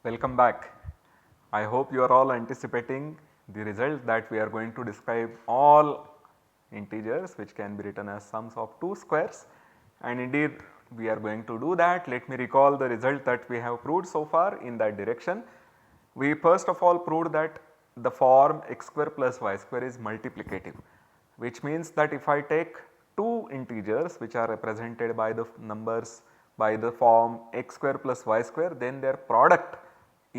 Welcome back. I hope you are all anticipating the result that we are going to describe all integers which can be written as sums of two squares, and indeed we are going to do that. Let me recall the result that we have proved so far in that direction. We first of all proved that the form x square plus y square is multiplicative, which means that if I take two integers which are represented by the numbers by the form x square plus y square, then their product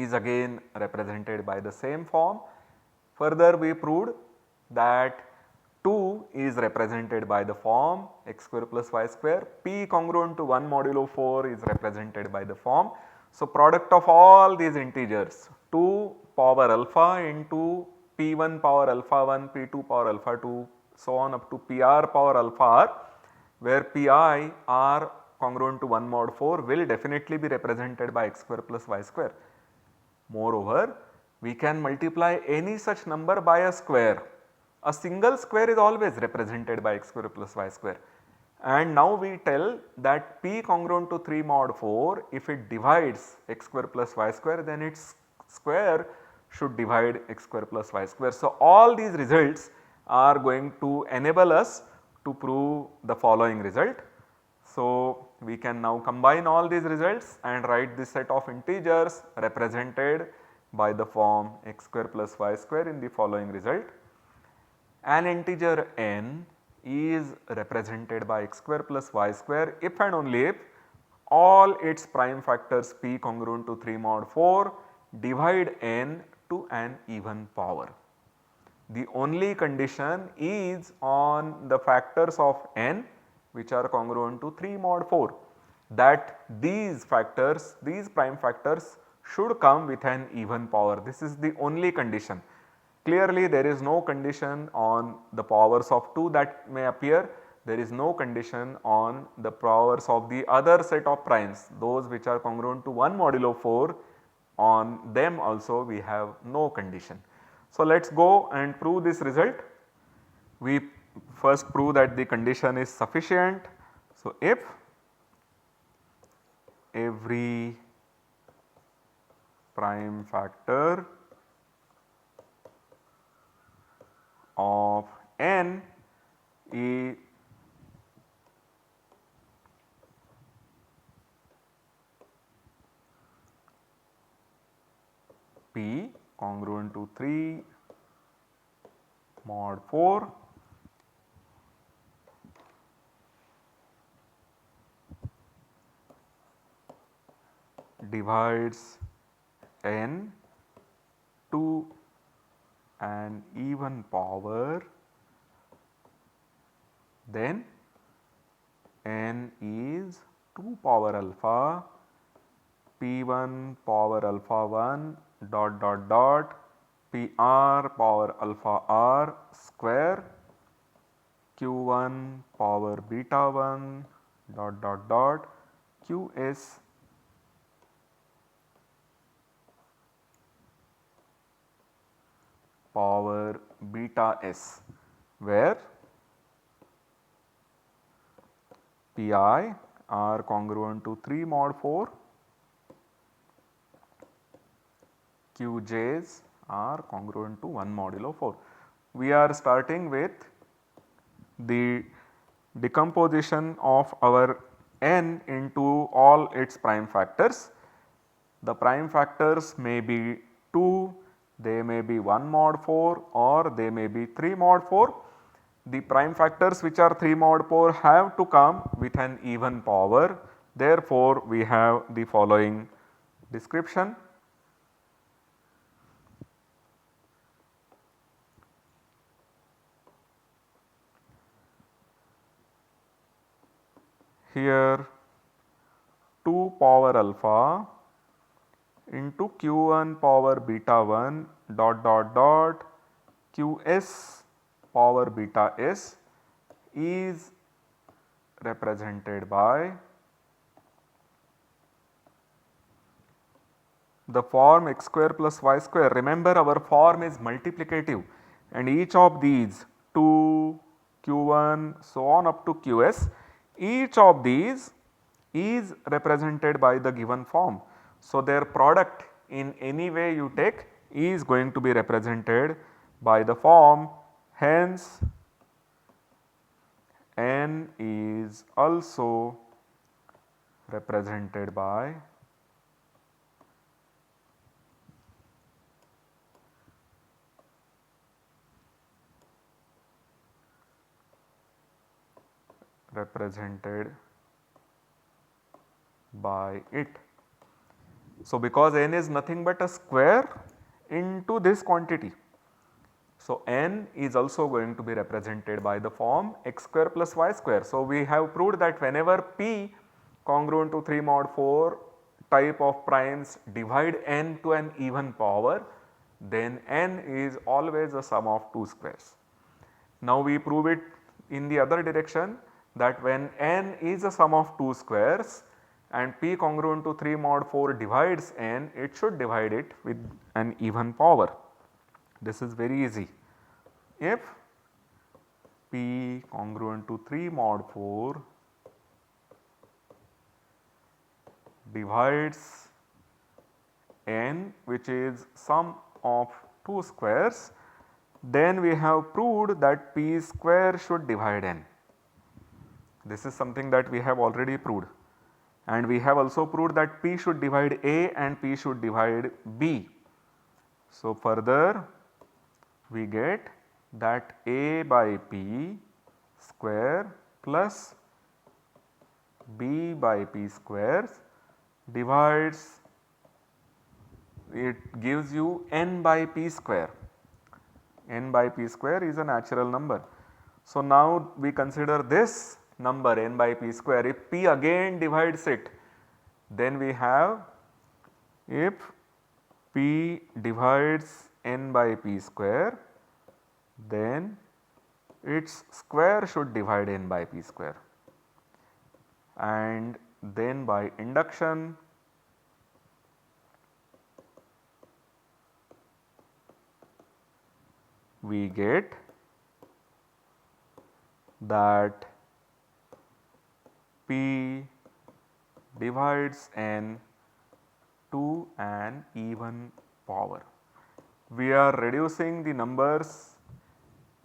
is again represented by the same form. Further, we proved that 2 is represented by the form x square plus y square, p congruent to 1 modulo 4 is represented by the form. So, product of all these integers 2 power alpha into p1 power alpha 1, p2 power alpha 2, so on up to pr power alpha r, where pi r congruent to 1 mod 4 will definitely be represented by x square plus y square. Moreover, we can multiply any such number by a square. A single square is always represented by x square plus y square. And now we tell that p congruent to 3 mod 4, if it divides x square plus y square, then its square should divide x square plus y square. So, all these results are going to enable us to prove the following result. So, we can now combine all these results and write this set of integers represented by the form x square plus y square in the following result. An integer n is represented by x square plus y square if and only if all its prime factors p congruent to 3 mod 4 divide n to an even power. The only condition is on the factors of n which are congruent to 3 mod 4, that these factors, these prime factors should come with an even power. This is the only condition. Clearly there is no condition on the powers of 2 that may appear, there is no condition on the powers of the other set of primes, those which are congruent to 1 modulo 4, on them also we have no condition. So, let us go and prove this result. We first prove that the condition is sufficient. So, if every prime factor of n is p congruent to 3 mod 4 divides n to an even power, then n is 2 power alpha p1 power alpha 1 dot dot dot pr power alpha r square q1 power beta 1 dot dot dot qs power beta s, where pi are congruent to 3 mod 4, qj's are congruent to 1 modulo 4. We are starting with the decomposition of our n into all its prime factors. The prime factors may be 2, they may be 1 mod 4 or they may be 3 mod 4. The prime factors which are 3 mod 4 have to come with an even power. Therefore, we have the following description. Here 2 power alpha into q1 power beta 1 dot dot dot qs power beta s is represented by the form x square plus y square. Remember, our form is multiplicative and each of these 2, q1 so on up to qs, each of these is represented by the given form. So, their product in any way you take is going to be represented by the form, hence n is also represented by it. So, because n is nothing but a square into this quantity. So, n is also going to be represented by the form x square plus y square. So, we have proved that whenever p congruent to 3 mod 4 type of primes divide n to an even power, then n is always a sum of 2 squares. Now, we prove it in the other direction, that when n is a sum of 2 squares and p congruent to 3 mod 4 divides n, it should divide it with an even power. This is very easy. If p congruent to 3 mod 4 divides n, which is sum of 2 squares, then we have proved that p square should divide n. This is something that we have already proved, and we have also proved that p should divide a and p should divide b. So, further we get that a by p square plus b by p square divides, it gives you n by p square. N by p square is a natural number. So, now we consider this number n by p square. If p again divides it, then we have, if p divides n by p square, then its square should divide n by p square, and then by induction we get that p divides n to an even power. We are reducing the numbers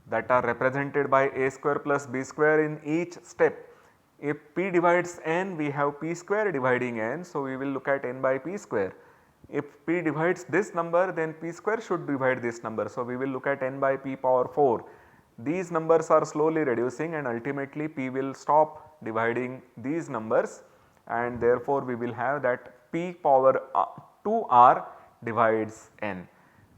that are represented by a square plus b square in each step. If p divides n, we have p square dividing n. So, we will look at n by p square. If p divides this number, then p square should divide this number. So, we will look at n by p power 4. These numbers are slowly reducing and ultimately p will stop dividing these numbers, and therefore, we will have that p power 2r divides n.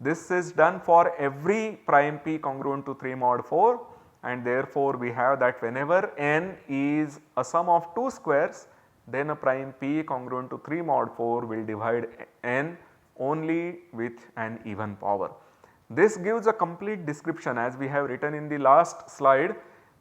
This is done for every prime p congruent to 3 mod 4, and therefore, we have that whenever n is a sum of 2 squares, then a prime p congruent to 3 mod 4 will divide n only with an even power. This gives a complete description, as we have written in the last slide.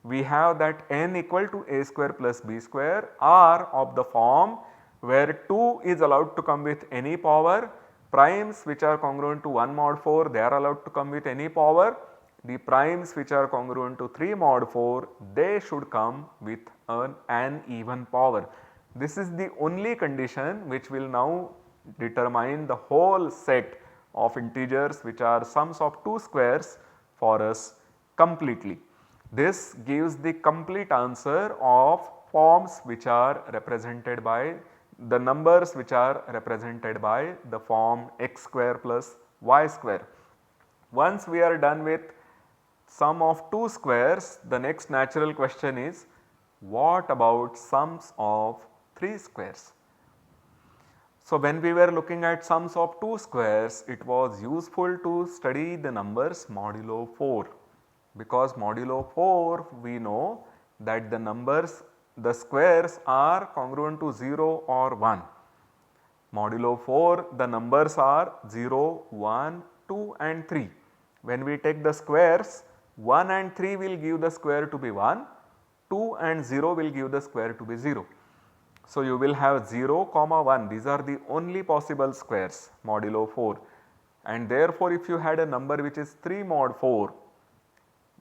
We have that n equal to a square plus b square are of the form where 2 is allowed to come with any power, primes which are congruent to 1 mod 4 they are allowed to come with any power, the primes which are congruent to 3 mod 4 they should come with an even power. This is the only condition which will now determine the whole set of integers which are sums of 2 squares for us completely. This gives the complete answer of forms which are represented by the numbers which are represented by the form x square plus y square. Once we are done with sum of 2 squares, the next natural question is, what about sums of 3 squares? So, when we were looking at sums of 2 squares, it was useful to study the numbers modulo 4, because modulo 4 we know that the numbers, the squares are congruent to 0 or 1. Modulo 4 the numbers are 0, 1, 2 and 3. When we take the squares, 1 and 3 will give the square to be 1, 2 and 0 will give the square to be 0. So, you will have 0, 1, these are the only possible squares modulo 4, and therefore, if you had a number which is 3 mod 4,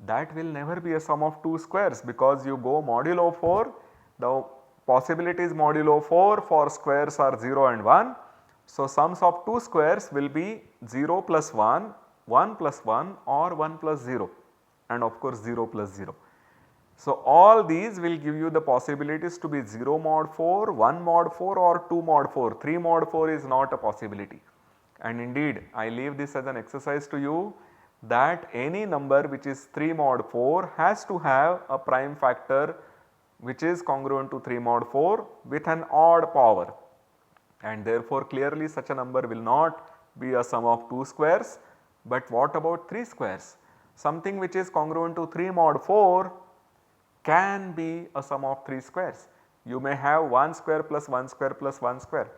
that will never be a sum of 2 squares, because you go modulo 4, the possibilities modulo 4 for squares are 0 and 1, So, sums of 2 squares will be 0 plus 1, 1 plus 1 or 1 plus 0 and of course 0 plus 0. So, all these will give you the possibilities to be 0 mod 4, 1 mod 4 or 2 mod 4, 3 mod 4 is not a possibility. And indeed I leave this as an exercise to you that any number which is 3 mod 4 has to have a prime factor which is congruent to 3 mod 4 with an odd power, and therefore clearly such a number will not be a sum of 2 squares. But what about 3 squares? Something which is congruent to 3 mod 4 can be a sum of 3 squares. You may have 1 square plus 1 square plus 1 square.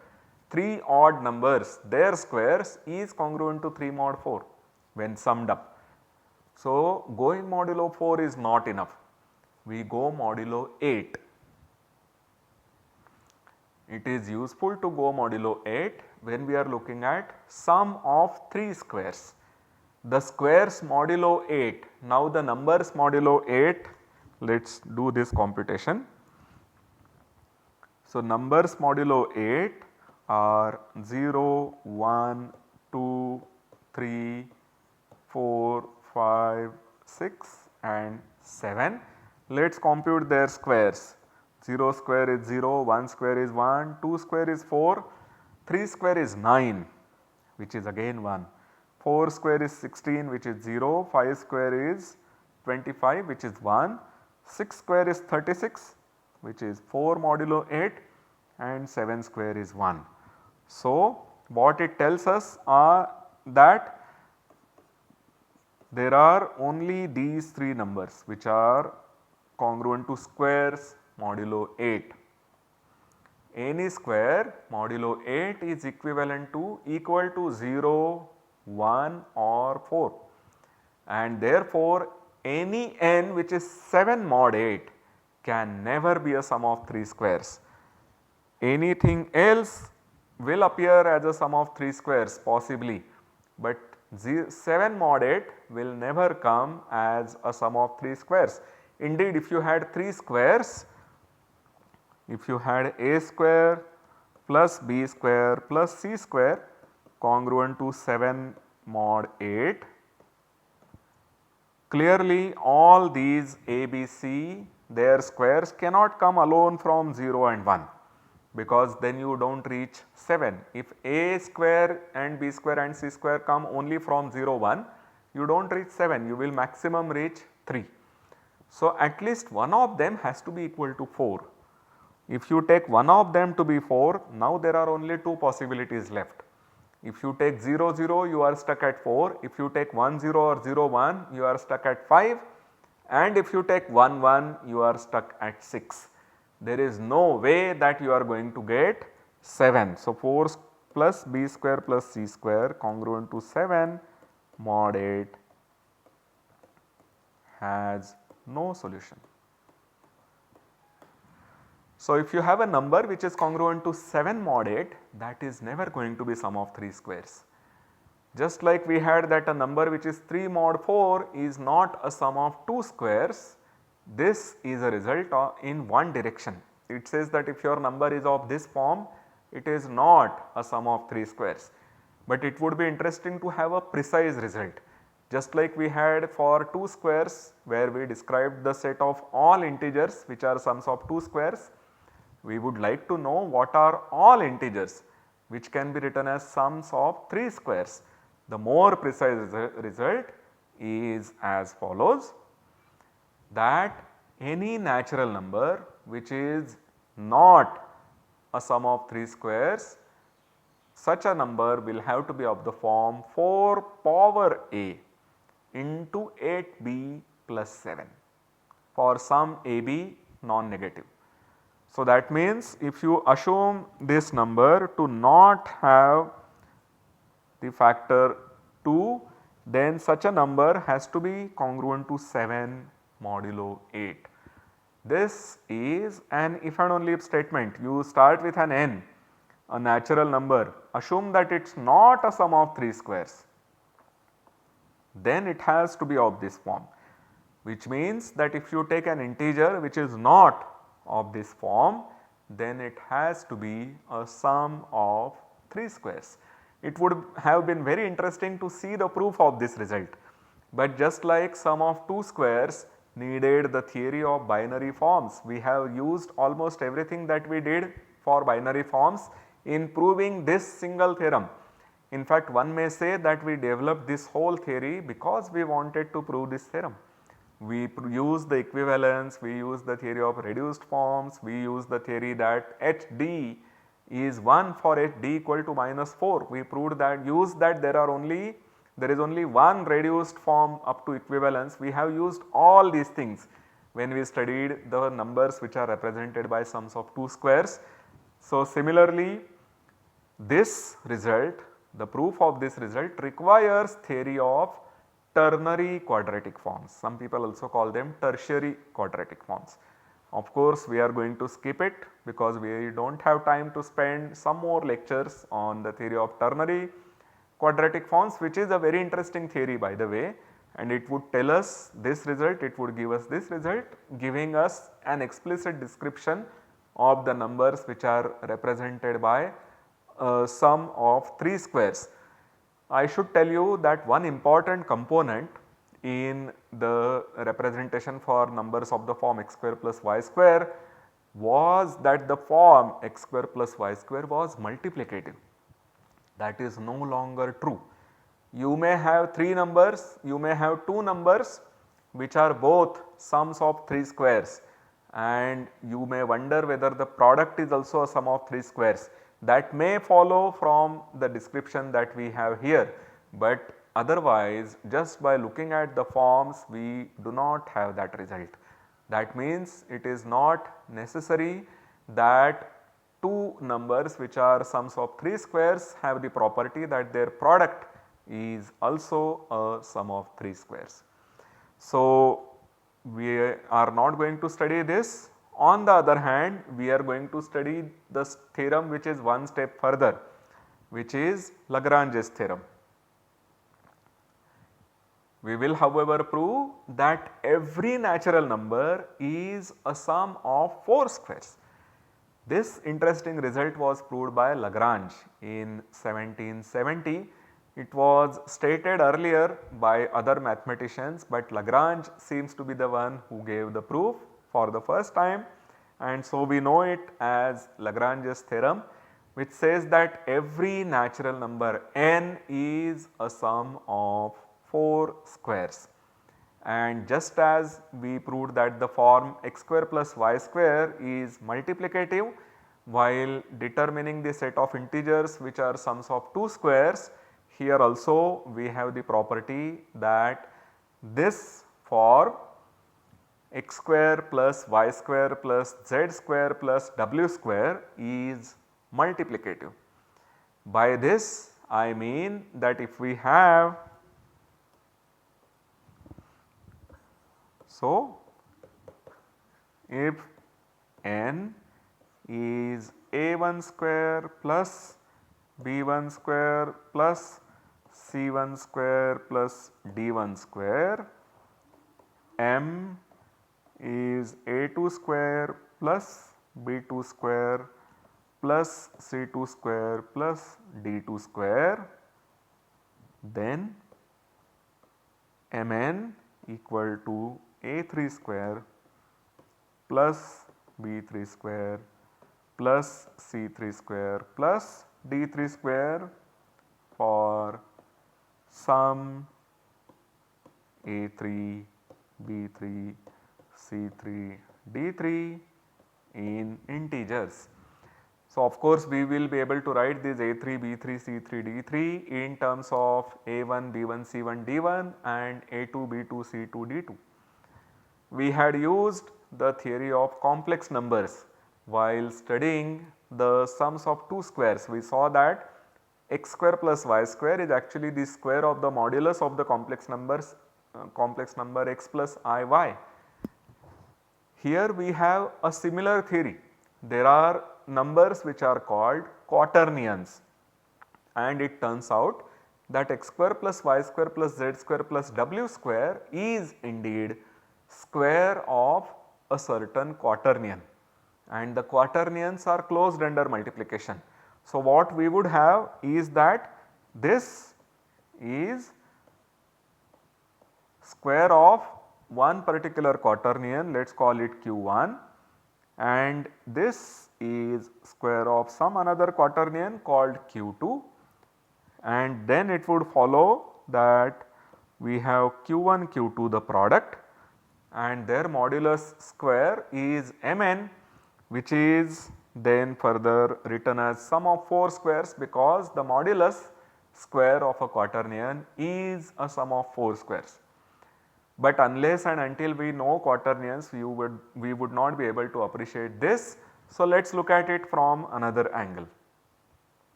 3 odd numbers, their squares is congruent to 3 mod 4 when summed up. So, going modulo 4 is not enough, we go modulo 8. It is useful to go modulo 8 when we are looking at sum of 3 squares. The squares modulo 8, now the numbers modulo 8, let us do this computation. So, numbers modulo 8 are 0, 1, 2, 3, 4, 5, 6 and 7. Let us compute their squares. 0 square is 0, 1 square is 1, 2 square is 4, 3 square is 9 which is again 1, 4 square is 16 which is 0, 5 square is 25 which is 1, 6 square is 36 which is 4 modulo 8 and 7 square is 1. So, what it tells us are that there are only these 3 numbers which are congruent to squares modulo 8. Any square modulo 8 is equivalent to equal to 0, 1 or 4, and therefore any n which is 7 mod 8 can never be a sum of 3 squares. Anything else will appear as a sum of 3 squares possibly, but 7 mod 8 will never come as a sum of 3 squares. Indeed, if you had 3 squares, if you had a square plus b square plus c square congruent to 7 mod 8, clearly all these a, b, c, their squares cannot come alone from 0 and 1, because then you do not reach 7. If a square and b square and c square come only from 0, 1, you do not reach 7, you will maximum reach 3. So, at least one of them has to be equal to 4. If you take one of them to be 4, now there are only 2 possibilities left. If you take 0, 0, you are stuck at 4. If you take 1, 0 or 0, 1, you are stuck at 5, and if you take 1, 1, you are stuck at 6. There is no way that you are going to get 7. So, 4 plus b square plus c square congruent to 7 mod 8 has no solution. So, if you have a number which is congruent to 7 mod 8, that is never going to be sum of 3 squares. Just like we had that a number which is 3 mod 4 is not a sum of 2 squares, this is a result in one direction. It says that if your number is of this form, it is not a sum of 3 squares, but it would be interesting to have a precise result. Just like we had for 2 squares where we described the set of all integers which are sums of 2 squares, we would like to know what are all integers which can be written as sums of 3 squares. The more precise result is as follows, that any natural number which is not a sum of 3 squares, such a number will have to be of the form 4 power a into 8b plus 7 for some ab non-negative. So, that means if you assume this number to not have the factor 2, then such a number has to be congruent to 7 modulo 8. This is an if and only if statement. You start with an n, a natural number, assume that it is not a sum of 3 squares, then it has to be of this form, which means that if you take an integer which is not of this form, then it has to be a sum of 3 squares. It would have been very interesting to see the proof of this result, but just like sum of 2 squares needed the theory of binary forms, we have used almost everything that we did for binary forms in proving this single theorem. In fact, one may say that we developed this whole theory because we wanted to prove this theorem. We use the equivalence, we use the theory of reduced forms, we use the theory that HD is 1 for HD equal to minus 4. We proved that, used that there is only one reduced form up to equivalence. We have used all these things when we studied the numbers which are represented by sums of 2 squares. So, similarly, this result, the proof of this result requires theory of ternary quadratic forms. Some people also call them tertiary quadratic forms. Of course, we are going to skip it because we do not have time to spend some more lectures on the theory of ternary quadratic forms, which is a very interesting theory by the way, and it would tell us this result, it would give us this result, giving us an explicit description of the numbers which are represented by a sum of 3 squares. I should tell you that one important component in the representation for numbers of the form x square plus y square was that the form x square plus y square was multiplicative. That is no longer true. You may have 3 numbers, you may have 2 numbers which are both sums of 3 squares, and you may wonder whether the product is also a sum of 3 squares. That may follow from the description that we have here, but otherwise just by looking at the forms we do not have that result. That means it is not necessary that 2 numbers which are sums of 3 squares have the property that their product is also a sum of 3 squares. So, we are not going to study this. On the other hand, we are going to study the theorem which is one step further, which is Lagrange's theorem. We will however prove that every natural number is a sum of 4 squares. This interesting result was proved by Lagrange in 1770. It was stated earlier by other mathematicians, but Lagrange seems to be the one who gave the proof for the first time, and so we know it as Lagrange's theorem, which says that every natural number n is a sum of 4 squares. And just as we proved that the form x square plus y square is multiplicative while determining the set of integers which are sums of 2 squares, here also we have the property that this form x square plus y square plus z square plus w square is multiplicative. By this I mean that if we have, so if n is a1 square plus b1 square plus c1 square plus d1 square, m is a2 square plus b2 square plus c2 square plus d2 square, then mn equal to a3 square plus b3 square plus c3 square plus d3 square for sum a3, b3, c3, d3 in integers. So, of course, we will be able to write this a3, b3, c3, d3 in terms of a1, b1, c1, d1 and a2, b2, c2, d2. We had used the theory of complex numbers while studying the sums of 2 squares. We saw that x square plus y square is actually the square of the modulus of the complex numbers, complex number x plus iy. Here we have a similar theory. There are numbers which are called quaternions, and it turns out that x square plus y square plus z square plus w square is indeed square of a certain quaternion, and the quaternions are closed under multiplication. So, what we would have is that this is square of one particular quaternion, let us call it Q1, and this is square of some another quaternion called Q2, and then it would follow that we have Q1 Q2 the product and their modulus square is Mn, which is then further written as sum of 4 squares, because the modulus square of a quaternion is a sum of 4 squares. But unless and until we know quaternions, we would not be able to appreciate this. So, let us look at it from another angle.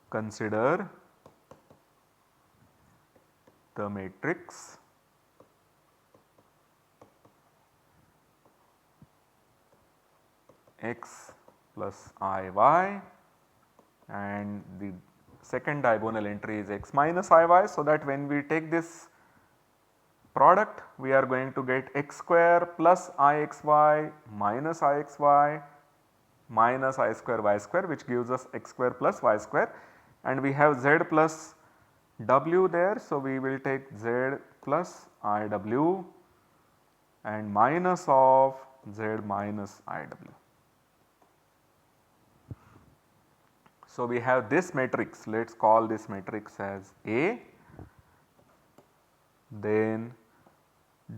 Consider the matrix x plus iy and the second diagonal entry is x minus iy. So, that when we take this product we are going to get x square plus ixy minus ixy minus I square y square, which gives us x square plus y square, and we have z plus w there. So, we will take z plus iw and minus of z minus iw. So, we have this matrix, let us call this matrix as A, then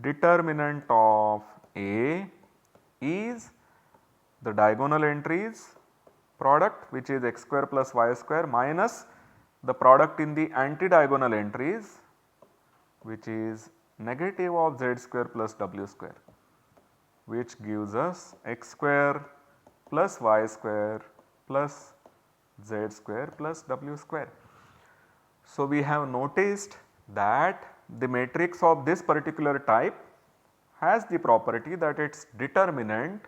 determinant of A is the diagonal entries product, which is x square plus y square, minus the product in the anti-diagonal entries, which is negative of z square plus w square, which gives us x square plus y square plus z square plus w square. So, we have noticed that the matrix of this particular type has the property that its determinant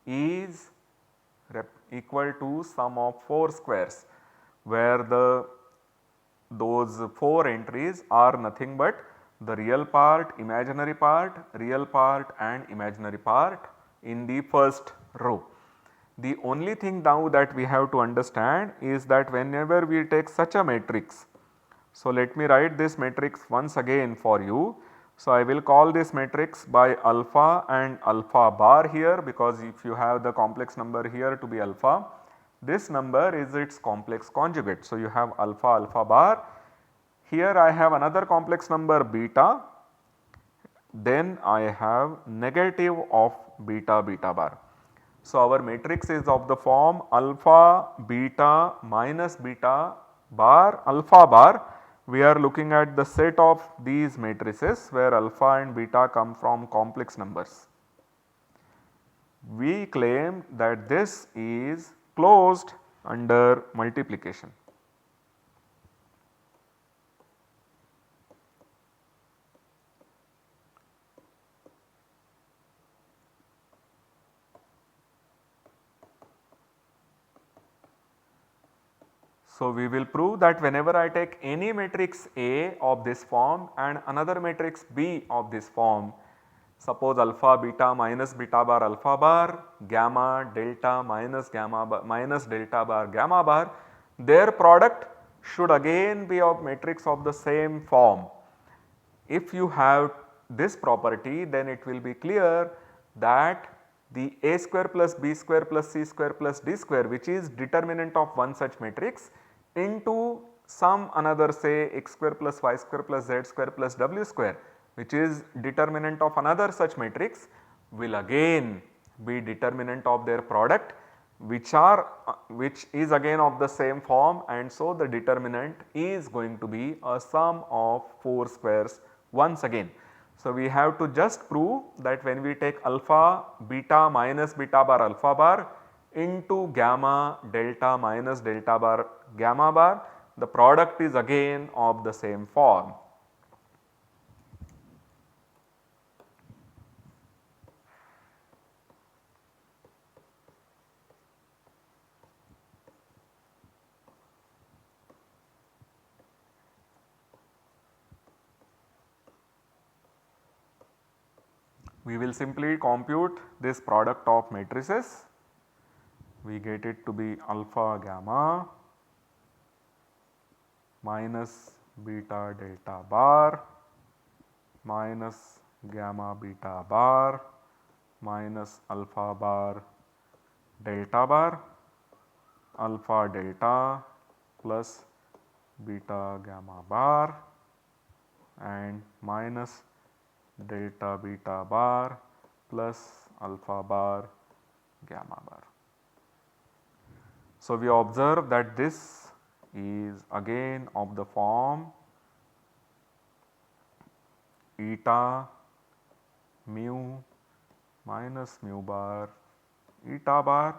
is equal to sum of 4 squares, where those 4 entries are nothing but the real part, imaginary part, real part and imaginary part in the first row. The only thing now that we have to understand is that whenever we take such a matrix, so let me write this matrix once again for you. So, I will call this matrix by alpha and alpha bar here, because if you have the complex number here to be alpha, this number is its complex conjugate. So, you have alpha alpha bar, here I have another complex number beta, then I have negative of beta beta bar. So, our matrix is of the form alpha beta minus beta bar alpha bar. We are looking at the set of these matrices where alpha and beta come from complex numbers. We claim that this is closed under multiplication. So, we will prove that whenever I take any matrix A of this form and another matrix B of this form, suppose alpha beta minus beta bar alpha bar, gamma delta minus gamma bar minus delta bar gamma bar, their product should again be of matrix of the same form. If you have this property, then it will be clear that the A square plus B square plus C square plus D square, which is determinant of one such matrix, into some another say x square plus y square plus z square plus w square, which is determinant of another such matrix, will again be determinant of their product, which is again of the same form, and so the determinant is going to be a sum of 4 squares once again. So, we have to just prove that when we take alpha beta minus beta bar alpha bar into gamma delta minus delta bar gamma bar, the product is again of the same form. we will simply compute this product of matrices. We get it to be alpha gamma minus beta delta bar minus gamma beta bar minus alpha bar delta bar alpha delta plus beta gamma bar and minus delta beta bar plus alpha bar gamma bar. So, we observe that this is again of the form eta mu minus mu bar eta bar.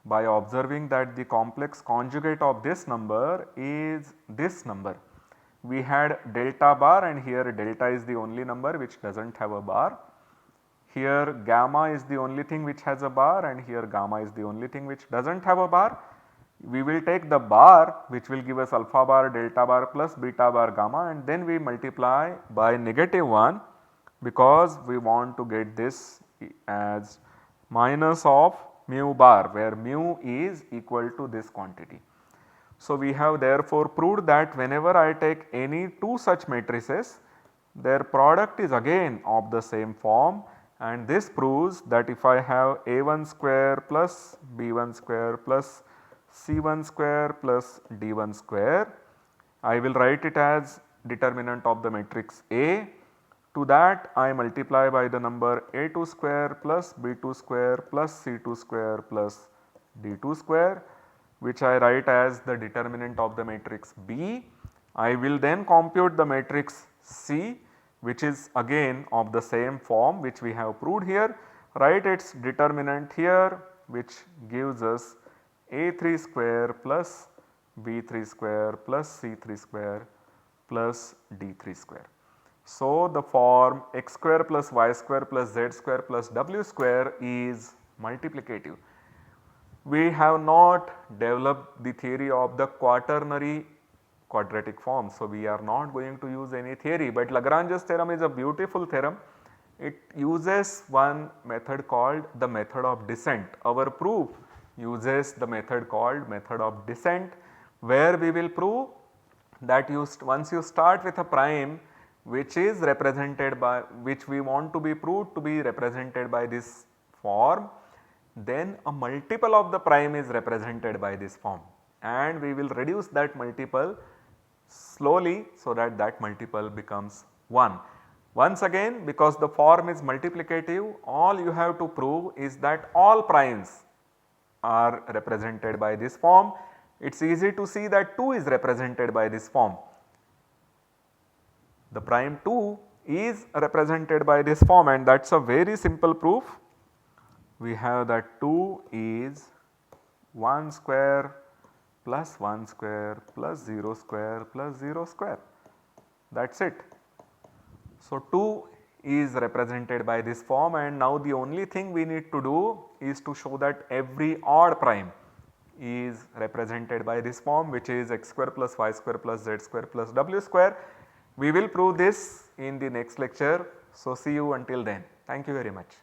By observing that the complex conjugate of this number is this number. We had delta bar and here delta is the only number which does not have a bar. Here gamma is the only thing which has a bar and here gamma is the only thing which does not have a bar. We will take the bar which will give us alpha bar, delta bar plus beta bar gamma and then we multiply by -1 because we want to get this as minus of mu bar where mu is equal to this quantity. So, we have therefore proved that whenever I take any two such matrices, their product is again of the same form and this proves that if I have a1 square plus b1 square plus c1 square plus d1 square, I will write it as determinant of the matrix A. To that I multiply by the number a2 square plus b2 square plus c2 square plus d2 square, which I write as the determinant of the matrix B. I will then compute the matrix C, which is again of the same form which we have proved here, write its determinant here which gives us a3 square plus b3 square plus c3 square plus d3 square. So, the form x square plus y square plus z square plus w square is multiplicative. We have not developed the theory of the quaternary quadratic form. So, we are not going to use any theory, but Lagrange's theorem is a beautiful theorem. It uses one method called the method of descent. Our proof uses the method called method of descent, where we will prove that once you start with a prime which is represented by, which we want to be proved to be represented by this form, then a multiple of the prime is represented by this form and we will reduce that multiple slowly so that that multiple becomes 1. Once again, because the form is multiplicative, all you have to prove is that all primes are represented by this form. It is easy to see that 2 is represented by this form. The prime 2 is represented by this form and that is a very simple proof. We have that 2 is 1 square plus 1 square plus 0 square plus 0 square, that is it. So, 2 is represented by this form and now the only thing we need to do is to show that every odd prime is represented by this form, which is x square plus y square plus z square plus w square. We will prove this in the next lecture. So, see you until then. Thank you very much.